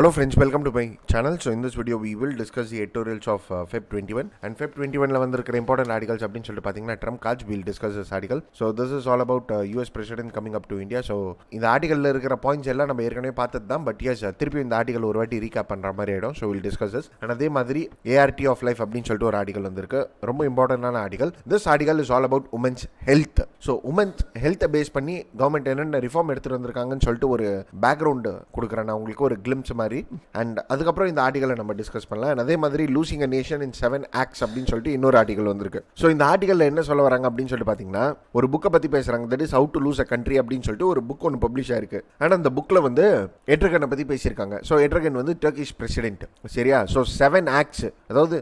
Hello friends, welcome to my channel. So in this video we will discuss the editorials of Feb 21 and Feb 21 la vandirukra important articles appdin solli pathina Trump cards. We'll discuss this article. So this is all about US president coming up to India. So இந்த article la irukra points எல்லாம் நம்ம ஏற்கனவே பார்த்ததுதான், but yes திருப்பி இந்த article ஒரு வாட்டி recap பண்ற மாதிரி ஆயிடும். So we'll discuss this. And அதே மாதிரி ART of life appdin சொல்லிட்டு ஒரு article வந்திருக்கு, ரொம்ப இம்பார்ட்டன்டான article. This article is all about women's health. So women's health base பண்ணி கவர்மெண்ட் என்னென்ன ரிஃபார்ம் எடுத்துட்டு வந்திருக்காங்கன்னு சொல்லிட்டு ஒரு பேக்ரவுண்ட் கொடுக்குறேன் நான் உங்களுக்கு, ஒரு கிளிம்ஸ் மாதிரி. அண்ட் அதுக்கப்புறம் இந்த ஆர்டிகலை நம்ம டிஸ்கஸ் பண்ணலாம். அதே மாதிரி losing a nation in 7 acts அப்படின்னு சொல்லிட்டு இன்னொரு ஆர்டிகல் வந்திருக்கு. ஸோ இந்த ஆர்டிகல்ல என்ன சொல்ல வராங்க அப்படின்னு சொல்லிட்டு பார்த்தீங்கன்னா, ஒரு புக்கை பற்றி பேசுறாங்க. That is how to lose a country அப்படின்னு சொல்லிட்டு ஒரு புக் ஒன்று பப்ளிஷ் ஆயிருக்கு. ஆனால் அந்த புக்கில் வந்து எட்ரகனை பற்றி பேசியிருக்காங்க. ஸோ எட்ரகன் வந்து டர்க்கிஷ் பிரசிடென்ட், சரியா? ஸோ 7 acts, அதாவது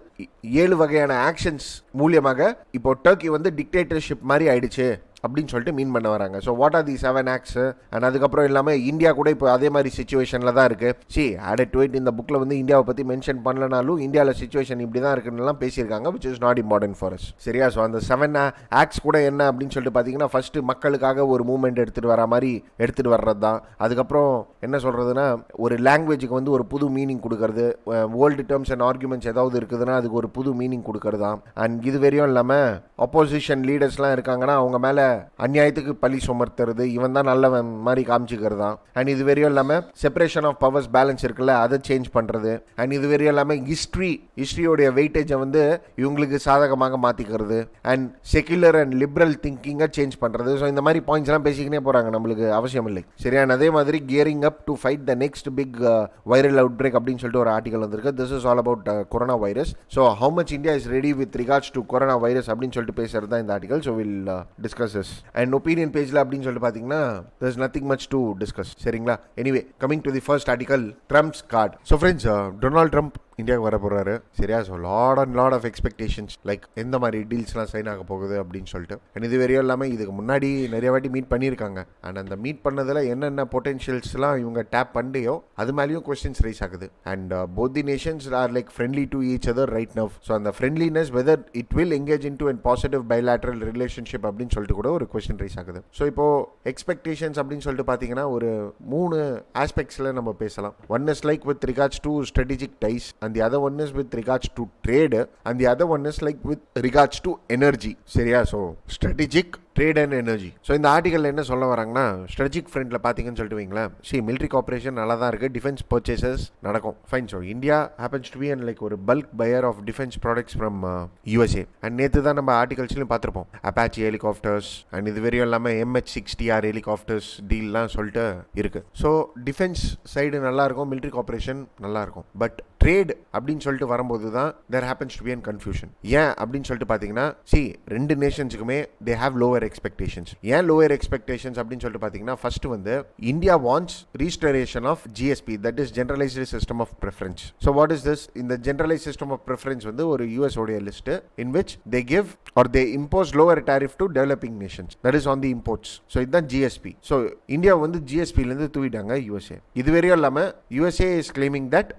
7 வகையான ஆக்ஷன்ஸ் மூலியமாக இப்போ டர்க்கி வந்து டிக்டேட்டர்ஷிப் மாதிரி ஆயிடுச்சு அப்படின்னு சொல்லிட்டு மீன் பண்ண வராங்க. So what are the 7 acts? And அதுக்கப்புறம் இல்லாமல் இந்தியா கூட இப்போ அதே மாதிரி சுச்சுவேஷனில் தான் இருக்குது. ஆடட் டு இட், இந்த புக்கில் வந்து இந்தியாவை பற்றி மென்ஷன் பண்ணலனாலும் இந்தியாவில் சுச்சுவேஷன் இப்படி தான் இருக்குன்னுலாம் பேசியிருக்காங்க, which is not important for us, சரியா? ஸோ அந்த 7 acts கூட என்ன அப்படின்னு சொல்லிட்டு பார்த்தீங்கன்னா, ஃபர்ஸ்ட் மக்களுக்காக ஒரு மூவ்மெண்ட் எடுத்துகிட்டு வர மாதிரி எடுத்துகிட்டு வர்றது தான். அதுக்கப்புறம் என்ன சொல்கிறதுனா, ஒரு லாங்குவேஜுக்கு வந்து ஒரு புது மீனிங் கொடுக்கறது, வேர்ல்டு டேர்ம்ஸ் அண்ட் ஆர்குமெண்ட்ஸ் ஏதாவது இருக்குதுன்னா அதுக்கு ஒரு புது மீனிங் கொடுக்கறது தான். அண்ட் இது வரையும் இல்லாமல் ஆப்போசிஷன் லீடர்ஸ்லாம் இருக்காங்கன்னா அவங்க மேலே அநியாயத்துக்கு பழி சுமர்த்துறது, இவன் தான் நல்லவன் மாதிரி காமிச்சிக்கிறது தான். அண்ட் இது வரையும் இல்லாமல் செப்பரேஷன் ஆஃப் பவர்ஸ் பேலன்ஸ் இருக்குல்ல, அதை சேஞ்ச் பண்ணுறது. அண்ட் இது வரையும் இல்லாமல் ஹிஸ்ட்ரியோடைய வெயிட்டேஜை வந்து இவங்களுக்கு சாதகமாக மாற்றிக்கிறது. அண்ட் செக்யுலர் அண்ட் லிபரல் திங்கிங்கை சேஞ்ச் பண்ணுறது. ஸோ இந்த மாதிரி பாயிண்ட்ஸ் எல்லாம் பேசிக்கினே போகிறாங்க, நம்மளுக்கு அவசியம் இல்லை, சரியா? அதே மாதிரி gearing up to fight the next big viral outbreak அப்படின்னு சொல்லிட்டு ஒரு ஆர்டிகல் வந்திருக்கு. This is all about corona virus. So how much India is ready with regards to corona virus அப்படின்னு சொல்லிட்டு பேசுறது தான் இந்த article. So will discuss this. And opinion பேஜ்ல அப்படின்னு சொல்லிட்டு பார்த்தீங்கன்னா there is nothing much to discuss, சரிங்களா? Anyway, coming to the first article, Trump's card. So friends, Donald Trump இந்தியாவுக்கு வர போகிறாரு, சரியா? So lot of expectations, like எந்த மாதிரி டீல்ஸ்லாம் சைன் ஆக போகுது அப்படின்னு சொல்லிட்டு. அண்ட் இது வரையும் இல்லாமல் இதுக்கு முன்னாடி நிறைய வாட்டி மீட் பண்ணியிருக்காங்க. அண்ட் அந்த மீட் பண்ணதில் என்னென்ன பொட்டென்ஷியல்ஸ்லாம் இவங்க டேப் பண்ணியோ அது மேலேயும் கொஸ்டின்ஸ் ரைஸ் ஆகுது. And both the nations are like friendly to each other right now. So அந்த friendliness whether it will engage in to and positive bilateral relationship அப்படின்னு சொல்லிட்டு கூட ஒரு கொஸ்டின் ரைஸ் ஆகுது. ஸோ இப்போ எக்ஸ்பெக்டேஷன்ஸ் அப்படின்னு சொல்லிட்டு பார்த்தீங்கன்னா ஒரு 3 ஆஸ்பெக்ட்ஸில் நம்ம பேசலாம். One is like with regards to strategic ties, and the other one is with regards to trade, and the other one is like with regards to energy, சரியா? So strategic, trade and energy. So இந்த article என்ன சொல்ல வராங்கன்னா, strategic ஃப்ரண்ட்டில் பார்த்தீங்கன்னு சொல்லிட்டு வைங்களேன், military corporation நல்லா தான் இருக்குது, டிஃபென்ஸ் பர்ச்சேசஸ் நடக்கும், fine. So India happens to be and like ஒரு bulk buyer of defence products from USA. And நேற்று தான் நம்ம ஆர்டிகல்ஸ்லையும் பார்த்துருப்போம், அப்பாச்சி ஹெலிகாப்டர்ஸ் அண்ட் இது வரையும் இல்லாமல் MH-60R ஹெலிகாப்டர்ஸ் டீல்லாம் சொல்லிட்டு இருக்குது. ஸோ டிஃபென்ஸ் சைடு நல்லாயிருக்கும், மிலிட்ரி கார்பரேஷன் நல்லாயிருக்கும். பட் ட்ரேட் அப்படின்னு சொல்லிட்டு வரும்போது தான் there happens to be an confusion. ஏன் அப்படின்னு சொல்லிட்டு பார்த்தீங்கன்னா, ரெண்டு நேஷன்ஸுக்குமே தே ஹேவ் லோவர் எக்ஸ்பெக்டேஷன்ஸ். ஏன் லோவர் எக்ஸ்பெக்டேஷன்ஸ் அப்படின்னு சொல்லிட்டு பார்த்தீங்கன்னா, ஃபர்ஸ்ட் வந்து India wants restoration of GSP, that is generalised system of preference. So what is this? இந்த ஜெனரலைஸ் சிஸ்டம் ஆஃப் ப்ரிஃபரன்ஸ் வந்து ஒரு US உடைய list in which they give R they impose lower tariff to developing nations, that is on the imports. So இதுதான் GSP. So India வந்து GSP-லேருந்து தூவிட்டாங்க USA. இதுவரையும் இல்லாமல் USA is claiming that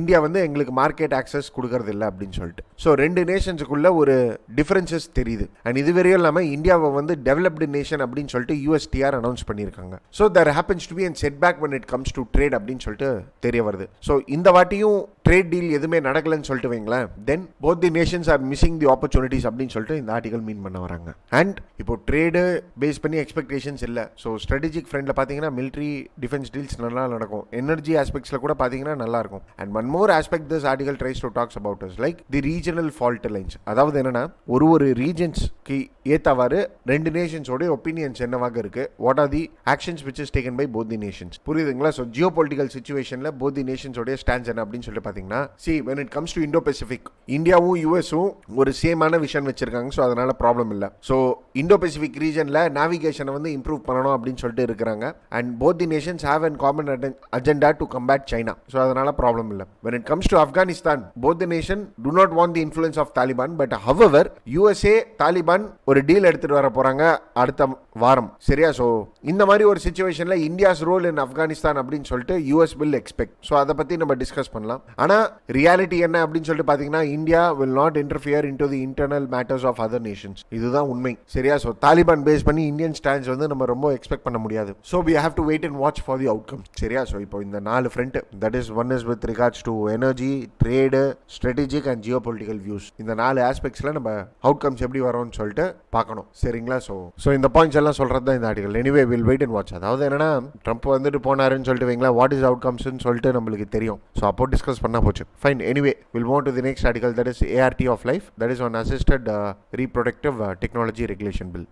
India வந்து எங்களுக்கு மார்க்கெட் ஆக்சஸ் கொடுக்கறது இல்லை அப்படின்னு சொல்லிட்டு. ஸோ ரெண்டு நேஷன்ஸுக்குள்ள ஒரு டிஃபரன்சஸ் தெரியுது. அண்ட் இதுவரையும் இல்லாமல் இந்தியாவை வந்து டெவலப்டு நேஷன் அப்படின்னு சொல்லிட்டு USTR அனௌன்ஸ் பண்ணியிருக்காங்க. So there happens to be an setback when it comes to trade அப்படின்னு சொல்லிட்டு தெரிய வருது. ஸோ இந்த வாட்டியும் ட்ரேட் டீல் எதுவுமே நடக்கலன்னு சொல்லிட்டு வைங்களேன், தென் both the nations are missing the opportunities அப்படின்னு சொல்லிட்டு இந்த ஆர்டிகல் மீன் பண்ண வராங்க. அண்ட் இப்போ ட்ரேடு பேஸ் பண்ணி எக்ஸ்பெக்டேஷன்ஸ் இல்லை. ஸோ ஸ்ட்ராட்டஜிக் ஃப்ரண்ட்ல பார்த்தீங்கன்னா மிலிட்ரி டிஃபென்ஸ் டீல்ஸ் நல்லா நடக்கும், எனர்ஜி ஆஸ்பெக்ட்ஸில் கூட பார்த்தீங்கன்னா நல்லா இருக்கும். And one more aspect this article tries to talks about is like the regional fault lines. அதாவது என்னன்னா, ஒரு ரீஜன்ஸ்க்கு ஏற்றவாறு ரெண்டு நேஷன்ஸோட ஒப்பீனியன்ஸ் என்னவாக இருக்கு, what are the actions which is taken by both the nations, புரியுதுங்களா? ஸோ ஜியோ பொலிட்டிக்கல் சிச்சுவேஷனில் both the நேஷன்ஸோட ஸ்டாண்ட்ஸ் என்ன அப்படின்னு சொல்லிட்டு பார்த்தீங்கன்னா, when it comes to Indo-Pacific, இந்தியாவும் யூஎஸும் ஒரு சேமான விஷன் வச்சிருக்காங்க. ஸோ அதனால ப்ராப்ளம் இல்லை. ஸோ இண்டோ-பசிபிக் ரீஜனில் நேவிகேஷனை வந்து இம்ப்ரூவ் பண்ணணும் அப்படின்னு சொல்லிட்டு இருக்கிறாங்க. And both the Nations have an common agenda to கம்பேட் China. So அதனால ப்ராப்ளம் இல்லை. when it comes to Afghanistan, both the nation do not want the influence of Taliban, but however USA Taliban ஒரு deal எடுத்துட்டு வர போறாங்க அடுத்த வாரம், சரியா? So இந்த மாதிரி ஒரு சிச்சுவேஷன்ல இந்தியாஸ் ரோல் இன் ஆப்கானிஸ்தான் அப்படின்னு சொல்லிட்டு US will expect. ஸோ அதை பத்தி நம்ம டிஸ்கஸ் பண்ணலாம். ஆனா ரியாலிட்டி என்ன அப்படின்னு சொல்லிட்டு பாத்தீங்கன்னா, India will not interfere into the internal matters of other nations. இதுதான் உண்மை, சரியா? சரியா? ஸோ தாலிபான் பேஸ் பண்ணி இந்தியன் ஸ்டாண்ட்ஸ் வந்து நம்ம ரொம்ப எக்ஸ்பெக்ட் பண்ண முடியாது. So we have to wait and watch for the outcome. சரியா? ஸோ இப்போ இந்த 4 front, that is one is with regards to energy, trade, strategic and geopolitical views. இந்த 4 ஆஸ்பெக்ட்ஸ்ல நம்ம அவுட்கம்ஸ் எப்படி வரும்னு சொல்லிட்டு பார்க்கணும். சரிங்களா? ஸோ இந்த பாயிண்ட்ஸ் எல்லாம் சொல்றது தான் இந்த article. Anyway will wait and watch. அதாவது என்னன்னா, ட்ரம்ப் வந்துட்டு போனாருன்னு சொல்லிட்டு வைங்களா, வாட் இஸ் அவுட்கம்ஸ்னு சொல்லிட்டு நம்மளுக்கு தெரியும். ஸோ அப்போ டிஸ்கஸ் பண்ணா போச்சு. Fine. Anyway will move to the next article, that is ART of life, that is on assisted reproductive technology regulation bill.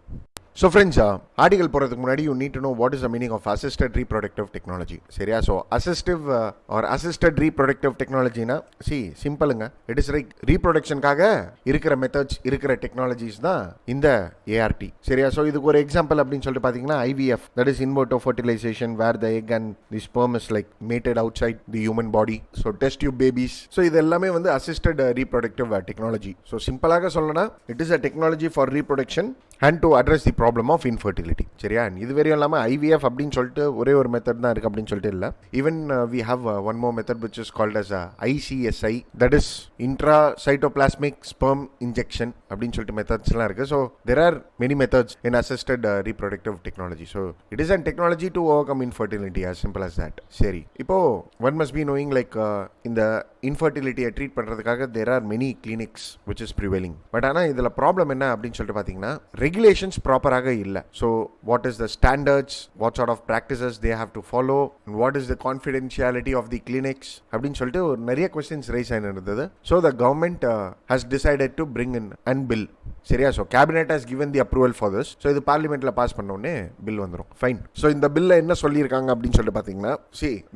So friends, article போகிறதுக்கு முன்னாடி you need to know what is the meaning of assisted reproductive technology. சரியா? So assisted reproductive டெக்னாலஜினா சிம்பிளுங்க. It is like ரீப்ரொடக்ஷனுக்காக இருக்கிற methods, இருக்கிற technologies தான் இந்த ART. சரியா? ஸோ இதுக்கு ஒரு எக்ஸாம்பிள் அப்படின்னு சொல்லிட்டு பார்த்தீங்கன்னா IVF, தட் இஸ் இன்வெர்டோ fertilisation, where the egg and the sperm is like mated outside the human body. So test tube babies. So இது எல்லாமே வந்து அசிஸ்டட் ரீப்ரொடக்டிவ் டெக்னாலஜி. ஸோ சிம்பிளாக சொல்லணும்னா, it is a technology for reproduction and to address the problem of infertility. சரியா? இது வரையும் இல்லாமல் IVF அப்படின்னு சொல்லிட்டு ஒரே ஒரு மெத்தட் தான் இருக்குது அப்படின்னு சொல்லிட்டு இல்லை. Even we have one more method which is called as ICSI, that is intracytoplasmic sperm injection அப்படின்னு சொல்லிட்டு மெத்தட்ஸ்லாம் இருக்குது. So there are many methods in assisted reproductive technology. So it is a technology to overcome infertility, as simple as that. சரி, இப்போ one must be knowing like இந்த இன்ஃபர்டிலிட்டியை treat பண்ணுறதுக்காக there are many clinics which is prevailing. But ஆனால் இதில் problem என்ன அப்படின்னு சொல்லிட்டு பார்த்தீங்கன்னா, ரெகுலேஷன்ஸ் ப்ராப்பராக இல்லை. So what is the standards, what sort of practices they have to follow, what is the confidentiality of the clinics அப்படின்னு சொல்லிட்டு ஒரு நிறைய கொஸ்டின்ஸ் ரைஸ் ஆகிருந்தது. So the government has decided to bring in and bill. சரியா? So cabinet has given the approval for this. So இது பார்லிமெண்ட்ல pass பண்ணோடனே bill வந்துடும். ஃபைன். ஸோ இந்த பில்ல என்ன சொல்லியிருக்காங்க அப்படின்னு சொல்லிட்டு பார்த்தீங்கன்னா,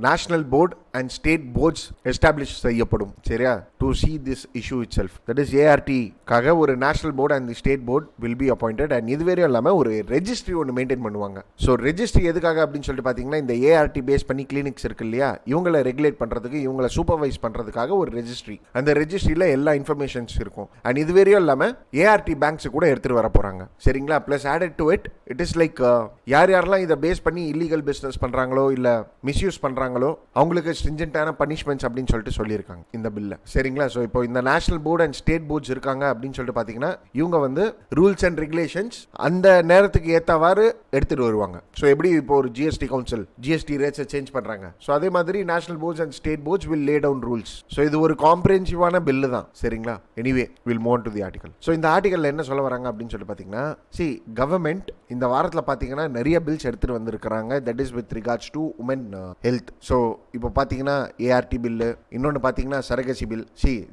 national board and state boards establish செய்யப்படும். சரியா? To see this issue itself, that is ART காக ஒரு national board and the state board will be appointed. And இதுவரை இல்லாமல் ஒரு ரெஜிஸ்ட்ரி ஒன்று மெயின்டைன் பண்ணுவாங்க. ஸோ ரெஜிஸ்ட்ரி எதுக்காக அப்படின்னு சொல்லிட்டு பார்த்தீங்கன்னா, இந்த ART பேஸ் பண்ணி கிளினிக்ஸ் இருக்கு இல்லையா, இவங்களை ரெகுலேட் பண்ணுறதுக்கு, இவங்களை சூப்பர்வைஸ் பண்ணுறதுக்காக ஒரு ரெஜிஸ்ட்ரி. அந்த ரெஜிஸ்ட்ரியில் எல்லா இன்ஃபர்மேஷன்ஸ் இருக்கும். அண்ட் இதுவரையும் இல்லாமல் ART பேங்க்ஸ் கூட எடுத்துகிட்டு வர போகிறாங்க. சரிங்களா? Plus added to it, it is like யாரெல்லாம் இதை பேஸ் பண்ணி இல்லீகல் பிஸ்னஸ் பண்ணுறாங்களோ இல்லை மிஸ்யூஸ் பண்ணுறாங்களோ அவங்களுக்கு ஸ்ட்ரிஞ்சன்டான பனிஷ்மெண்ட்ஸ் அப்படின்னு சொல்லிட்டு சொல்லியிருக்காங்க இந்த பில்ல. சரிங்களா? ஸோ இப்போ இந்த national board and state boards இருக்காங்க அப்படின்னு சொல்லிட்டு பார்த்தீங்கன்னா, இவங்க வந்து ரூல்ஸ் அண்ட் ரெகுலேஷன்ஸ் அந்த நேரத்துக்கு ஏற்றவாறு எடுத்துட்டு வருவாங்க. ஸோ எப்படி இப்போ ஒரு GST கவுன்சில் GST ரேட்ஸை சேஞ்ச் பண்ணுறாங்க, ஸோ அதே மாதிரி national boards and state boards will lay down rules. So இது ஒரு காம்ப்ரிஹென்சிவான பில்லு தான். சரிங்களா? Anyway will move on to the article. So இந்த ஆர்டிகல் என்ன சொல்ல வராங்க அப்படின்னு சொல்லிட்டு பார்த்தீங்கன்னா, கவர்மெண்ட் இந்த வாரத்தில் பார்த்தீங்கன்னா நிறைய பில்ஸ் எடுத்துட்டு வந்திருக்கிறாங்க. That is with regards to women health. So இப்போ பார்த்தீங்கன்னா ART பில்லு, இன்னொன்று பார்த்தீங்கன்னா surrogacy bill.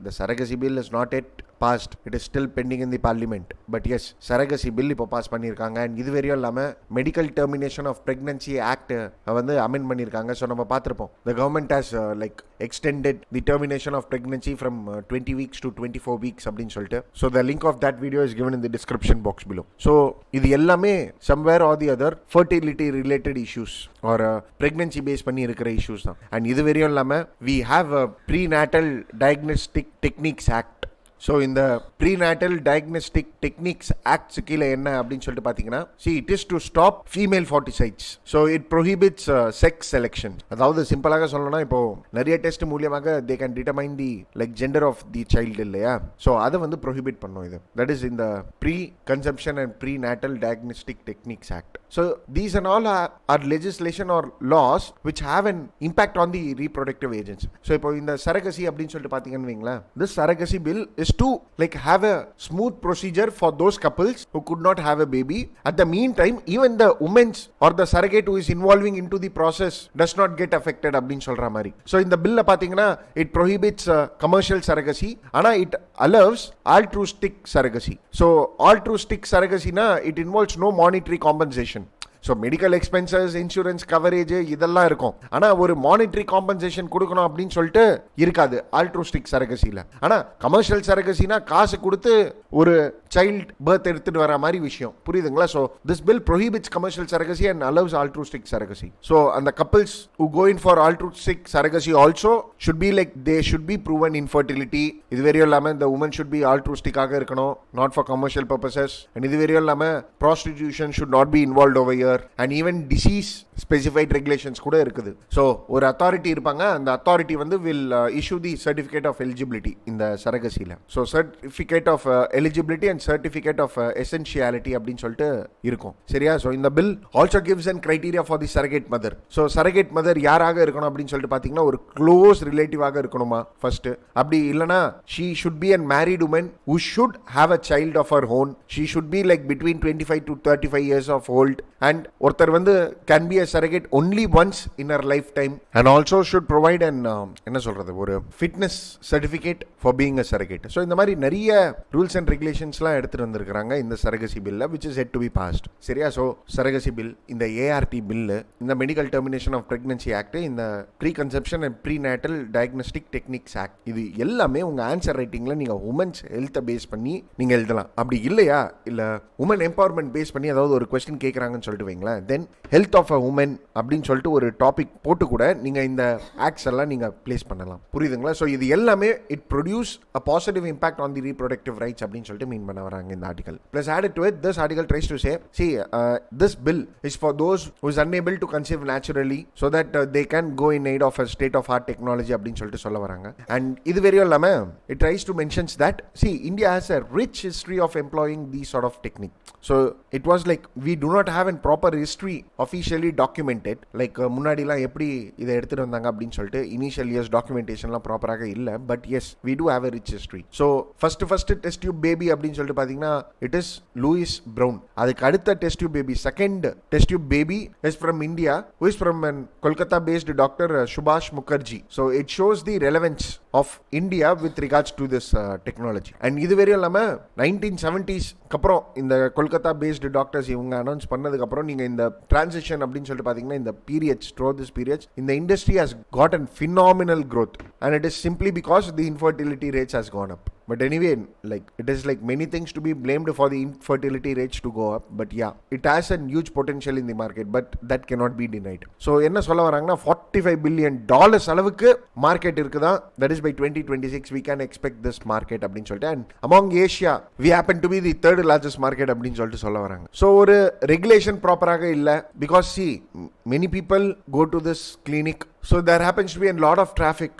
the surrogacy bill is not yet passed, it is still pending in the parliament, but yes, surrogacy bill இப்போ pass பண்ணியிருக்காங்க. And இது வரையும் இல்லாமல் medical termination of pregnancy act வந்து அமெண்ட் பண்ணியிருக்காங்க. ஸோ நம்ம பார்த்துருப்போம், the government has like extended the termination of pregnancy from 20 weeks to 24 weeks அப்படின்னு சொல்லிட்டு. So the link of that video is given in the description box below. So இது எல்லாமே somewhere or the other fertility related issues or pregnancy base பண்ணி இருக்கிற issues தான். And இது வரையும் இல்லாமல் we have a prenatal diagnostic techniques act. So இந்த prenatal diagnostic techniques acts கீழே என்ன அப்படின்னு சொல்லிட்டு பார்த்தீங்கன்னா, it is to stop female foeticides. So it prohibits sex selection. அதாவது சிம்பிளாக சொல்லணும்னா, இப்போ நிறைய டெஸ்ட் மூலியமாக they can determine the like gender of the child இல்லையா, ஸோ அதை வந்து ப்ரொஹிபிட் பண்ணும் இது. தட் இஸ் இந்த pre conception and prenatal diagnostic techniques act. So these and all are legislation or laws which have an impact on the reproductive agents. So இப்போ இந்த surrogacy அப்படின்னு சொல்லிட்டு பார்த்தீங்கன்னு வைங்களேன், this surrogacy bill is to like have a smooth procedure for those couples who could not have a baby. At the meantime, even the women's or the surrogate who is involving into the process does not get affected அப்படின்னு சொல்ற மாதிரி. So இந்த bill பார்த்தீங்கன்னா it prohibits commercial surrogacy, ஆனா it allows altruistic surrogacy. So altruistic surrogacy na it involves no monetary compensation. So medical expenses, insurance coverage இதெல்லாம் இருக்கும். ஆனால் ஒரு மானிட்டரி காம்பன்சேஷன் கொடுக்கணும் அப்படின்னு சொல்லிட்டு இருக்காது ஆல்ட்ருஸ்டிக் சரகசியில். ஆனால் கமர்ஷியல் சரகசினா காசு கொடுத்து ஒரு சைல்ட் பர்த் எடுத்துட்டு வர மாதிரி விஷயம், புரியுதுங்களா? So this bill prohibits commercial surrogacy and allows altruistic surrogacy. So அந்த couples who go in for altruistic surrogacy also should be like they should be proven infertility. இது வரையும் இல்லாமல் the woman should be altruistic-ஆக இருக்கணும், not for commercial purposes. and இது வரையும் இல்லாமல் prostitution should not be involved over here. gender and even disease specified regulations கூட இருக்குது. So ஒரு அத்தாரிட்டி இருப்பாங்க, அந்த அத்தாரிட்டி வந்து will issue the certificate of eligibility இந்த சரகசியில். So certificate of eligibility and certificate of essentiality அப்படின்னு சொல்லிட்டு இருக்கும். சரியா? ஸோ இந்த bill also gives an criteria for the surrogate mother. So surrogate mother யாராக இருக்கணும் அப்படின்னு சொல்லிட்டு பார்த்தீங்கன்னா ஒரு க்ளோஸ் ரிலேட்டிவாக இருக்கணுமா ஃபர்ஸ்ட். அப்படி இல்லைனா she should be a married woman who should have a child of her own. She should be like between 25 to 35 years of old and ஒருத்தர் வந்து can be a surrogate only once in her lifetime and also should provide an என்ன சொல்றது ஒரு fitness certificate for being a surrogate. So இந்த மாதிரி நிறைய rules and ரெகுலேஷன்ஸ்லாம் எடுத்துட்டு வந்திருக்காங்க இந்த சரகசி பில்ல which is yet to be passed. சரியா? ஸோ சரகசி பில், இந்த ஏஆர்டி பில்லு, இந்த medical termination of pregnancy act, இந்த pre conception and pre natal diagnostic techniques act, இது எல்லாமே உங்க ஆன்சர் ரைட்டிங்ல நீங்க உமன்ஸ் ஹெல்த்தை பேஸ் பண்ணி நீங்க எழுதலாம். அப்படி இல்லையா, இல்ல உமன் எம்பவர்மெண்ட் பேஸ் பண்ணி ஏதாவது ஒரு கொஸ்டின் கேட்கறாங்கன்னு சொல்லிட்டு வைங்களேன், then health of a women அப்படின்னு சொல்லிட்டு ஒரு டாபிக் போட்டு கூட நீங்க இந்த ஆக்ட்ஸ் எல்லாம் நீங்க பிளேஸ் பண்ணலாம். புரியுதுங்களா? ஸோ இது எல்லாமே it produce a positive impact on the reproductive rights அப்படின்னு சொல்லிட்டு மீன் பண்ண வராங்க இந்த ஆர்டிகல். Plus added to it, this article tries to say, see, this bill is for those who is unable to conceive naturally so that they can go in aid of a state of art technology அப்படின்னு சொல்லிட்டு சொல்ல வராங்க. And இது வெறும் இல்லாம it tries to mentions that, see, India has a rich history of employing these sort of technique. So it was like we do not have a proper history officially documented. Like முன்னாடிலாம் எப்படி இதை எடுத்துட்டு வந்தாங்க அப்படின்னு சொல்லிட்டு initial years டாக்குமெண்டேஷன்லாம் ப்ராப்பராக இல்லை. But yes, we do have a rich history. So first test tube baby அப்படின்னு சொல்லிட்டு பார்த்தீங்கன்னா it is Louis Brown. அதுக்கு அடுத்த test tube baby, second test tube baby is from India, who is from an Kolkata based Dr. Subhash Mukherjee. So it shows the relevance of India with regards to this technology. And இது வெறும் இல்லாமல் 1970s அப்புறம் இந்த Kolkata based doctors இவங்க announce பண்ணதுக்கு அப்புறம் நீங்க இந்த டிரான்சிஷன் அப்படின்னு சொல்லிட்டு பாத்தீங்கன்னா இந்த பீரியட்ஸ், throughout this periods, இந்த industry has gotten phenomenal growth and it is simply because the infertility rates has gone up. But anyway, like it is like many things to be blamed for the infertility rates to go up. But yeah, it has a huge potential in the market, but that cannot be denied. So என்ன சொல்ல வராங்கன்னா $45 billion அளவுக்கு market இருக்குதா. That is by 2026 we can expect this market அப்படின்னு சொல்லிட்டு. And among Asia we happen to be the third largest market அப்படின்னு சொல்லிட்டு சொல்ல வராங்க. So ஒரு ரெகுலேஷன் ப்ராப்பராக இல்ல, because see, many people go to this clinic, so there happens to be a lot of traffic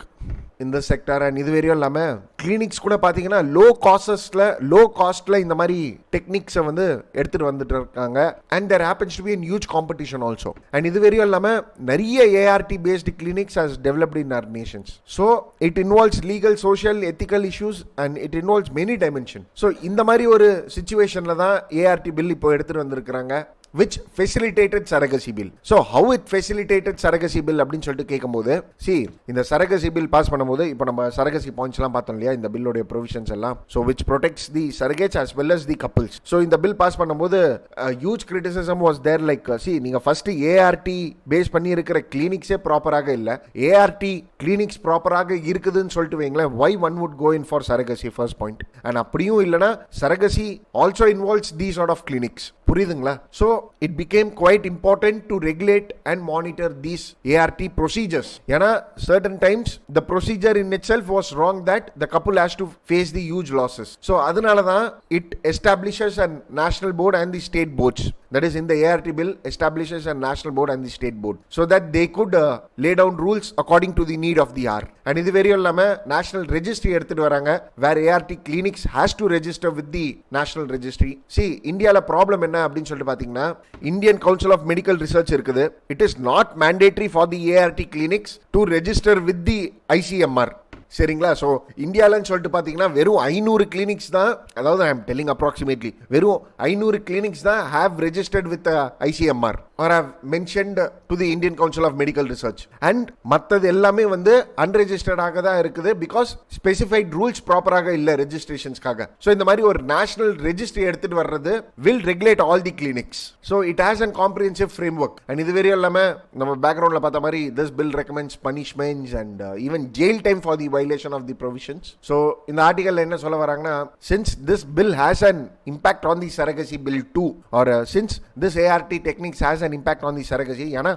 in the sector. And இது வெறும் இல்லாம கிளினிக்ஸ் கூட பாத்தீங்கன்னா லோ காஸ்ட்ல இந்த மாதிரி டெக்னிக்ஸை வந்து எடுத்துட்டு வந்துட்டு இருக்காங்க. And there happens to be in huge competition also. And இது வெறும் இல்லாம நிறைய ART based clinics has developed in our nations. So it involves legal, social, ethical issues and it involves many dimension. So இந்த மாதிரி ஒரு சிச்சுவேஷன்ல தான் ART bill இப்போ எடுத்துட்டு வந்திருக்கிறாங்க, which facilitated surrogacy bill. So how it facilitated surrogacy bill அப்படின்னு சொல்லிட்டு கேட்கும்போது, see, இந்த surrogacy bill பாஸ் பண்ணும்போது இப்போ நம்ம surrogacy points எல்லாம் பார்த்தோம் இல்லையா, இந்த பில்லோட ப்ரொவிஷன்ஸ் எல்லாம், so which protects the surrogates as well as the couples. So இந்த பில் பாஸ் பண்ணும்போது huge criticism was there, like see, நீங்க ஃபர்ஸ்ட் ஏஆர்டி பேஸ் பண்ணி இருக்கிற கிளினிக்ஸே ப்ராப்பராக இல்ல, ஏஆர்டி கிளினிக்ஸ் ப்ராப்பராக இருக்குதுன்னு சொல்லிட்டு வைங்களேன், why one would go in for surrogacy, first point. And அப்படியும் இல்லனா surrogacy also involves these sort of clinics. புரியுதுங்களா? So it became quite important to regulate and monitor these ART procedures. ஏன்னா certain times the procedure in itself was wrong, that the couple has to face the huge losses. So அதனால தான் it establishes a national board and the state boards. That is, in the ART bill establishes a national board and the state board, so that they could lay down rules according to the need of the hour. And இது வெறும் இல்லாம national registry எடுத்துட்டு வராங்க, where ART clinics has to register with the national registry. See, இந்தியால problem என்ன அப்படின்னு சொல்லிட்டு பாத்தீங்கன்னா, Indian Council of Medical Research இருக்குது. It is not mandatory for the ART clinics to register with the ICMR. சரிங்களா? So இந்தியாலன்னு சொல்லிட்டு பார்த்தீங்கன்னா வெறும் 500 கிளினிக்ஸ் தான், அதாவது ஐ எம் டெல்லிங் அப்ராக்சிமேட்லி வெறும் 500 கிளினிக்ஸ் தான் have registered with ICMR or have mentioned to the Indian Council of Medical Research. And மற்றது எல்லாமே வந்து அன்ரெஜிஸ்டர்டாக தான் இருக்குது, பிகாஸ் ஸ்பெசிஃபைட் ரூல்ஸ் ப்ராப்பராக இல்லை ரெஜிஸ்ட்ரேஷன்ஸ்க்காக. ஸோ இந்த மாதிரி ஒரு நேஷனல் ரெஜிஸ்ட்ரி எடுத்துட்டு வர்றது will regulate all the clinics. So it has an comprehensive frame work. And இது வெறும் இல்லாமல் நம்ம பேக்ரவுண்டில் பார்த்த மாதிரி this bill recommends punishments and even jail time for the violation of the provisions. So இந்த ஆர்டிகல்ல என்ன சொல்ல வராங்கன்னா, since this bill has an impact on the surrogacy bill too, or since this ART techniques has an impact on the surrogacy. ஏன்னா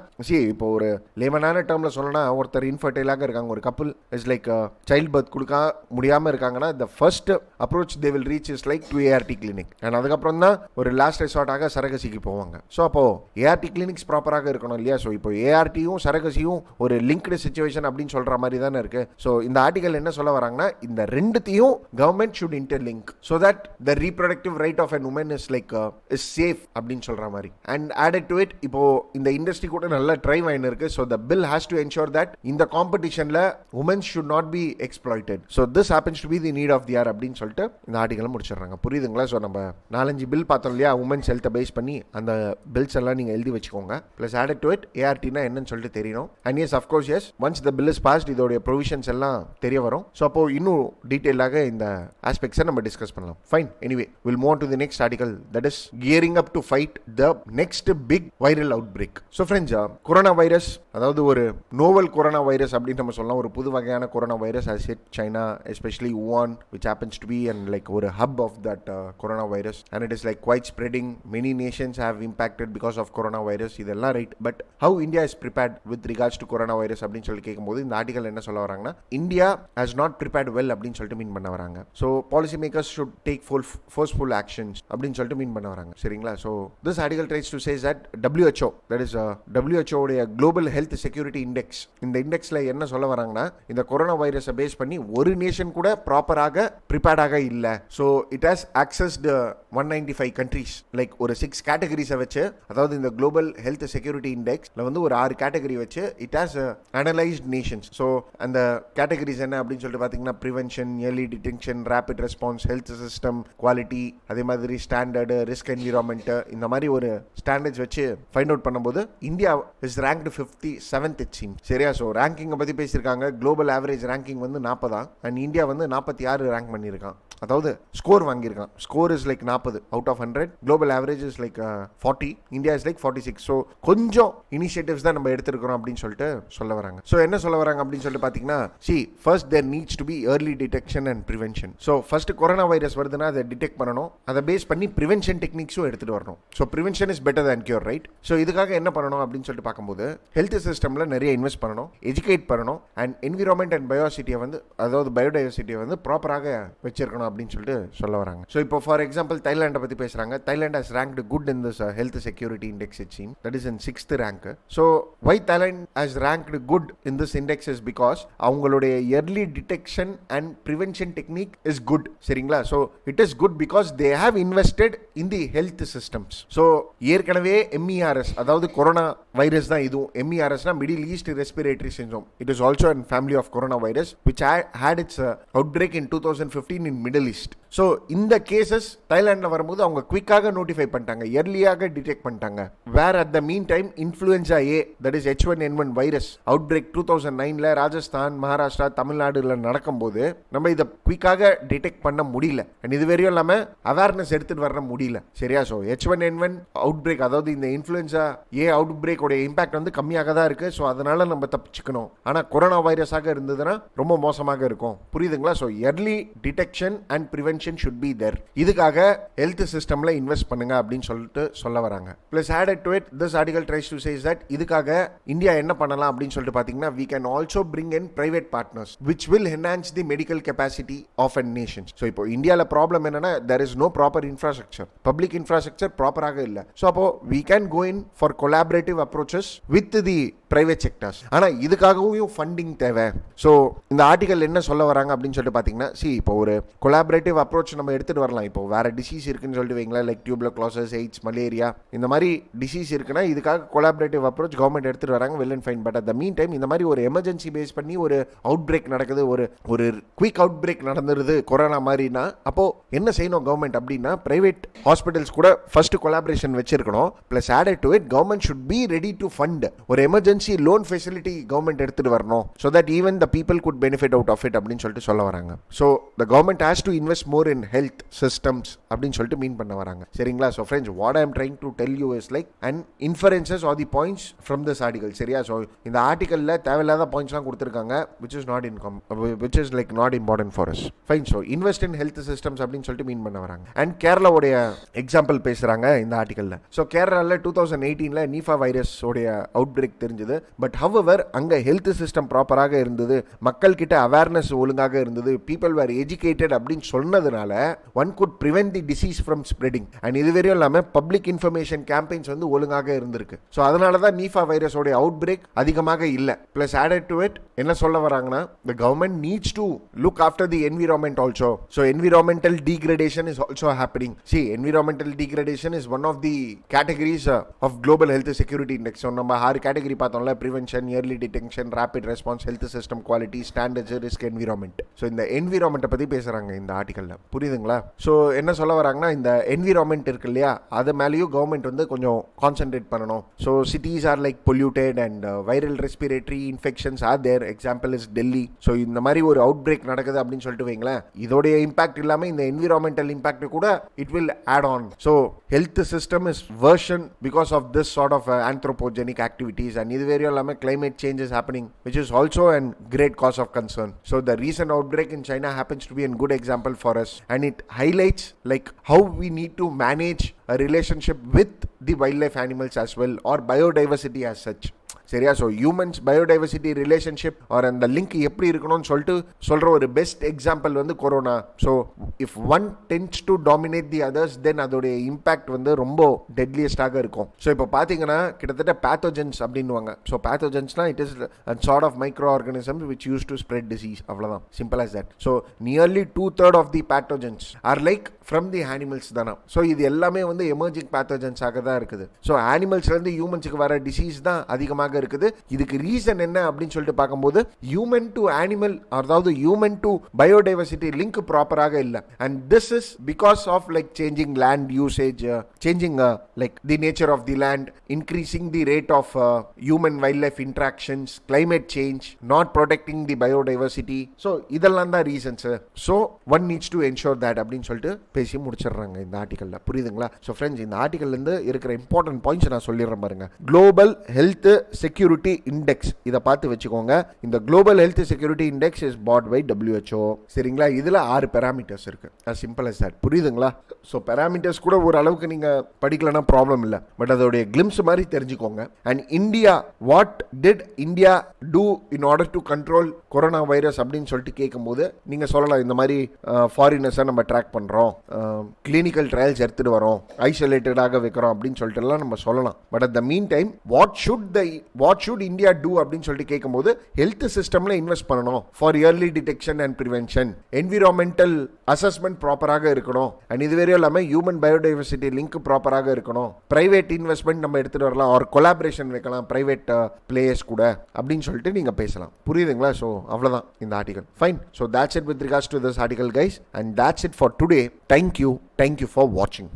இப்போ ஒரு லேமனான டேர்மில் சொல்லணும்னா ஒருத்தர் இன்ஃபர்டைலாக இருக்காங்க, ஒரு couple is like child birth கொடுக்க முடியாமல் இருக்காங்கன்னா the first approach they will reach is like to ART clinic. and அதுக்கப்புறம் தான் ஒரு லாஸ்ட் ரெசார்ட்டாக சரகசிக்கு போவாங்க. ஸோ அப்போ ART கிளினிக்ஸ் ப்ராப்பராக இருக்கணும் இல்லையா? ஸோ இப்போ ARTயும் சரகசியும் ஒரு லிங்க்டு சிச்சுவேஷன் அப்படின்னு சொல்கிற மாதிரி தானே இருக்கு. ஸோ இந்த ஆர்டிகல் என்ன சொல்ல வராங்கன்னா, இந்த ரெண்டுத்தையும் government should interlink so that the reproductive right of an women is like is safe அப்படின்னு சொல்கிற மாதிரி. அண்ட் ஆடட் டு இட், இப்போ இந்த இண்டஸ்ட்ரி கூட நல்ல ட்ரைவ் ஆயின்னு இருக்கு. So the bill has to ensure that இந்த காம்படிஷனில் women's should not be exploited. So this happens to be the need of the hour அப்படின்னு சொல்லிட்டு இந்த ஆர்டிகலை முடிச்சிடுறாங்க. புரியுதுங்களா? ஸோ நம்ம 4-5 பில் பார்த்தோம் இல்லையா, உமன்ஸ் ஹெல்த்தை பேஸ் பண்ணி அந்த பில்ஸ் எல்லாம் நீங்கள் எழுதி வச்சுக்கோங்க. ப்ளஸ் ஆடட் டு இட் ஏஆர்டினா என்னன்னு சொல்லிட்டு தெரியணும். And yes of course yes once the bill is passed இதோடைய ப்ரொவிஷன்ஸ் எல்லாம் தெரிய வரும். ஸோ அப்போ இன்னும் டீட்டெயிலாக இந்த ஆஸ்பெக்ட்ஸை நம்ம டிஸ்கஸ் பண்ணலாம். Fine. Anyway will move on to the next article, that is gearing up to fight the next big viral outbreak. So friends, corona virus, அதாவது ஒரு நோவல் கொரோனா வைரஸ் அப்படின்னு நம்ம சொல்லலாம். ஒரு புது வகையான corona virus has hit China, especially Wuhan, which happens to be and like ஒரு hub of that coronavirus, and it is like quite spreading. Many nations have impacted because of coronavirus. இதெல்லாம் right. But how India is prepared with regards to coronavirus அப்படின்னு சொல்லி கேட்கும்போது இந்த article என்ன சொல்ல வராங்கன்னா, India has not prepared well அப்படின்னு சொல்லிட்டு மீன் பண்ண வராங்க. So policy makers should take forceful actions அப்படின்னு சொல்லிட்டு மீன் பண்ண வராங்க. சரிங்களா? So this article tries to say that WHO, that is WHO உடைய குளோபல் ஹெல்த் செக்யூரிட்டி இண்டெக்ஸ், இந்த இண்டெக்ஸ்ல என்ன சொல்ல வராங்கன்னா, இந்த கொரோனா வைரஸை பேஸ் பண்ணி ஒரு நேஷன் கூட ப்ராப்பராக ப்ரிப்பேர்டாக இல்லை. So it has accessed 195 countries, like ஒரு 6 கேட்டகரிஸை வச்சு, அதாவது இந்த குளோபல் ஹெல்த் செக்யூரிட்டி இண்டெக்ஸ்ல வந்து ஒரு 6 கேட்டகரி வச்சு it has analysed nations. So அந்த கேட்டகரிஸ் என்ன அப்படின்னு சொல்லிட்டு பார்த்தீங்கன்னா, prevention, early detection, rapid response, health system, quality, அதே மாதிரி ஸ்டாண்டர்டு, ரிஸ்க் என்விரான்மெண்ட், இந்த மாதிரி ஒரு ஸ்டாண்டர்ட்ஸ் வச்சு ஃபைண்ட் அவுட் பண்ணும்போது India is ranked 57th it seems. சரியா? ஸோ ரேங்கிங்கை பற்றி பேசியிருக்காங்க. குளோபல் ஆவரேஜ் ரேங்கிங் வந்து 40 அண்ட் இந்தியா வந்து 46 ரேங்க் பண்ணியிருக்கான். அதாவது ஸ்கோர் வாங்கியிருக்கான். Score is like 40 out of 100. Global average is like 40. India is like 46. So கொஞ்சம் இனிஷியேட்டிவ்ஸ் தான் நம்ம எடுத்துருக்கிறோம் அப்படின்னு சொல்லிட்டு சொல்ல வராங்க. ஸோ என்ன சொல்ல வராங்க அப்படின்னு சொல்லிட்டு பார்த்தீங்கன்னா, first there needs to be early detection and prevention. So first corona virus வருதுன்னா அதை டிடெக்ட் பண்ணணும். அதை பேஸ் பண்ணி ப்ரிவென்ஷன் டெக்னிக்ஸும் எடுத்துட்டு வரணும். So prevention is better than cure, right? So இதுக்காக என்ன பண்ணணும் அப்படின்னு சொல்லிட்டு பார்க்கும்போது, ஹெல்த் சிஸ்டம்ல நிறைய இன்வெஸ்ட் பண்ணணும், எஜுகேட் பண்ணணும், அண்ட் என்விரான்மெண்ட் அண்ட் பயோசிட்டியை வந்து, அதாவது பயோடைவர்சிட்டியை வந்து ப்ராப்பராக வச்சிருக்கணும் அப்படின்னு சொல்லிட்டு சொல்ல வராங்க. ஸோ இப்போ ஃபார் எக்ஸாம்பிள் தைலாண்டை பற்றி பேசுகிறாங்க. Thailand has ranked good in this health security index it seems. That is in 6th rank. So why Thailand has ranked good in this index is because அவங்களுடைய early detection and prevention technique is good. சரிங்களா? So it is good because they have invested in the health systems. So ஏற்கனவே MERS, அதாவது corona virus தான் இதுவும். MERSனா Middle East respiratory syndrome. It is also an family of corona virus which had its outbreak in 2015 in Middle East. So இந்த cases தைலாண்டில் வரும்போது அவங்க குவிக்காக நோட்டிஃபை பண்ணிட்டாங்க, எர்லியாக டிடெக்ட் பண்ணிட்டாங்க. Where at the mean time influenza A, that is H1N1 virus outbreak 2009 Rajasthan, Maharashtra, தமிழ்நாடுல நடக்கும்போது நம்ம இதை குவிக்காக டிடெக்ட் பண்ண முடியல. அண்ட் இது வரையும் இல்லாமல் அவேர்னஸ் எடுத்துட்டு வர முடியல. சரியா? ஸோ H1N1 அவுட் பிரேக், அதாவது இந்த இன்ஃப்ளூயன்ஸா A அவுட் பிரேக்கோட இம்பாக்ட் வந்து கம்மியாக தான் இருக்கு. ஸோ அதனால நம்ம தப்பிச்சுக்கணும். ஆனால் கொரோனா வைரஸாக இருந்ததுன்னா ரொம்ப மோசமாக இருக்கும். புரியுதுங்களா? So early detection and prevention should be there. இதுக்காக ஹெல்த் சிஸ்டம்ல இன்வெஸ்ட் பண்ணுங்க அப்படின்னு சொல்லிட்டு சொல்ல வராங்க. Plus added to it, this article tries to say that இதுக்காக இந்தியா என்ன பண்ணலாம் அப்படின்னு சொல்லிட்டு பாத்தீங்கன்னா, we can also bring in private partners which will enhance the medical capacity of a nation. So இப்போ இந்தியால ப்ராப்ளம் என்னன்னா, there is no proper infrastructure, public infrastructure ப்ராப்பராக இல்ல. So அப்போ we can go in for collaborative approaches with the private sectors. ஆனா இதுக்காகவும் funding தேவை. So இந்த article என்ன சொல்ல வராங்க அப்படின்னு சொல்லிட்டு பாத்தீங்கன்னா, இப்போ ஒரு கொலாபரேட்டிவ் அப்ரோச் நம்ம எடுத்துட்டு வரலாம். இப்போ வேற டிசீஸ் இருக்குன்னு சொல்லிட்டு வைங்களா, லைக் டியூபர்குலோசிஸ், எய்ட்ஸ், மலேரியா, இந்த மாதிரி டிசீஸ் இருக்குன்னா இதுக்காக கொலாபரேட்டிவ் அப்ரோச் கவர்மெண்ட் எடுத்துட்டு வராங்க. Well and fine. But at the mean time இந்த மாதிரி ஒரு எமர்ஜென்சி பேஸ் பண்ணி ஒரு அவுட் பிரேக் நடக்குது, ஒரு குயிக் அவுட் பிரேக் நடந்துருது கொரோனா மாதிரினா, அப்போ என்ன செய்யணும் கவர்மெண்ட் அப்படின்னா, பிரைவேட் ஹாஸ்பிட்டல்ஸ் கூட ஃபர்ஸ்ட் கொலாபரேஷன் வச்சிருக்கணும். Plus added to it government should be ready to fund ஒரு எமர்ஜென்சி லோன் ஃபெசிலிட்டி கவர்மெண்ட் எடுத்துட்டு வரணும். So that even the people could benefit out of it அப்படின்னு சொல்லிட்டு சொல்ல வராங்க. So the government has to invest more more in health systems அப்படின்னு சொல்லிட்டு mean பண்ண வராங்க. சரிங்களா? So friends, what I am trying to tell you is like an inferences or the points from this article. சரியா? So இந்த ஆர்டிகல்ல தேவையில்லாத பாயிண்ட்ஸ்லாம் கொடுத்திருக்காங்க which is like not important for us. Fine. So invest in health systems அப்படின்னு சொல்லிட்டு mean பண்ண வராங்க. And கேரளாவுடைய example பேசுறாங்க இந்த ஆர்டிகல்ல. So கேரளால 2018ல நீஃபா வைரஸ் உடைய அவுட் பிரேக் தெரிஞ்சது. பட் ஹவவர் அங்க ஹெல்த் சிஸ்டம் ப்ராப்பராக இருந்தது, மக்கள் கிட்ட அவேர்னஸ் ஒழுங்காக இருந்தது, பீப்பிள் வேர் எஜுகேட்டட் அப்படின்னு சொன்னதுனால one good prevent the disease from spreading. And இதுவரையும் இல்லாம பப்ளிக் இன்ஃபர்மேஷன் கேம்பெயின்ஸ் வந்து ஒழுங்காக இருந்திருக்கு. ஸோ அதனால தான் நீஃபா வைரஸோட அவுட் பிரேக் அதிகமாக இல்லை. பிளஸ் ஆடட் டு இட் என்ன சொல்ல வராங்கன்னா, the government needs to look after the environment also. So environmental degradation is also happening. See, environmental degradation is one of the categories of global health security index. So நம்ம 6 category பார்த்தோம்ல, prevention, early detection, rapid response, health system quality, standards, risk, environment. So இந்த environment பத்தி பேசுறாங்க இந்த ஆர்டிகல்ல. புரியுதுங்களா? So என்ன சொல்ல வராங்கன்னா, இந்த environment இருக்கு இல்லையா, அது மேலேயும் கவர்மெண்ட் வந்து கொஞ்சம் கான்சென்ட்ரேட் பண்ணணும். So cities are like polluted and viral respiratory infections are there. Example is Delhi. So இந்த மாதிரி ஒரு அவுட் பிரேக் நடக்குது அப்படின்னு சொல்லிட்டு வைங்களேன், இதோடைய இம்பாக்ட் இல்லாம இந்த என்விரான்மெண்டல் இம்பாக்ட் கூட it will add on. So health system is version because of this sort of anthropogenic activities, and இது வேற எல்லாமே climate change is happening, which is also a great cause of concern. So the recent outbreak in China happens to be a good example for us, and it highlights like how we need to manage a relationship with the wildlife animals as well, or biodiversity as such. சரியா? So humans biodiversity relationship or அந்த link எப்படி இருக்கணும்னு சொல்லிட்டு சொல்கிற ஒரு best example வந்து corona. So if one tends to dominate the others, then அதோடைய impact வந்து ரொம்ப டெட்லியஸ்டாக இருக்கும். ஸோ இப்போ பார்த்தீங்கன்னா கிட்டத்தட்ட பேத்தோஜென்ஸ் அப்படின்வாங்க. ஸோ பேத்தோஜென்ஸ்னா it is sort of microorganisms which use to spread disease. அவ்வளோதான், simple as that. So nearly 2/3 of the pathogens are like from the animals தானே. ஸோ இது எல்லாமே வந்து எமர்ஜிங் பேத்தோஜென்ஸாக தான் இருக்குது. ஸோ அனிமல்ஸ்லேருந்து ஹியூமன்ஸுக்கு வர டிசீஸ் தான் அதிகமாக இருக்குது. இதுக்கு ரீசன் என்ன அப்படின்னு சொல்லிட்டு பார்க்கும்போது, ஹியூமன் டு அனிமல், அதாவது ஹியூமன் டு பயோடைவர்சிட்டி லிங்க் ப்ராப்பராக இல்லை. And this is because of like changing land usage, changing like the nature of the land, increasing the rate of human wildlife interactions, climate change, not protecting the biodiversity. So இதெல்லாம் தான் reasons. So one needs to ensure that அப்படின்னு சொல்லிட்டு பேசி முடிச்சிடுறாங்க இந்த ஆர்டிகல்ல. புரியுதுங்களா? So friends, இந்த ஆர்டிகல்ல இருந்து இருக்கிற இம்பார்ட்டன்ட் பாயிண்ட்ஸ் நான் சொல்லிடுறேன் பாருங்க. குளோபல் ஹெல்த் செக்யூரிட்டி இண்டெக்ஸ், இதை பார்த்து வச்சுக்கோங்க. இந்த global health security index is put by WHO. சரிங்களா? இதுல 6 பேராமீட்டர்ஸ் இருக்கு. as simple as that. புரியுதுங்களா? ஸோ பேராமீட்டர்ஸ் கூட ஒரு அளவுக்கு நீங்க படிக்கலன்னா ப்ராப்ளம் இல்லை, பட் அதோடைய கிளிம்ஸ் மாதிரி தெரிஞ்சுக்கோங்க. And India, what did India do in order to control corona virus அப்படின்னு சொல்லிட்டு கேட்கும்போது நீங்க சொல்லலாம், இந்த மாதிரி ஃபாரினர்ஸை நம்ம ட்ராக் பண்றோம், கிளினிக்கல் ட்ரையல்ஸ் எடுத்துட்டு வரோம், ஐசோலேட்டடாக வைக்கிறோம் அப்படின்னு சொல்லிட்டு எல்லாம் நம்ம சொல்லலாம். But at the mean time what should India do அப்படின்னு சொல்லிட்டு கேட்கும்போது, ஹெல்த் சிஸ்டம்ல இன்வெஸ்ட் பண்ணணும் for early detection and prevention, environmental assessment ப்ராப்பராக இருக்கணும், அண்ட் இதுவரை இல்லாமல் ஹியூமன் பயோடைவர்சிட்டி லிங்க் ப்ராப்பராக இருக்கணும், பிரைவேட் இன்வெஸ்ட்மெண்ட் நம்ம எடுத்துட்டு வரலாம், ஆர் கொலாபரேஷன் வைக்கலாம் பிரைவேட் பிளேயர்ஸ் கூட அப்படின்னு சொல்லிட்டு நீங்க பேசலாம். புரியுதுங்களா? ஸோ அவ்வளோதான் இந்த article. Fine. So that's it with regards to this article guys, and that's it for today. Thank you for watching.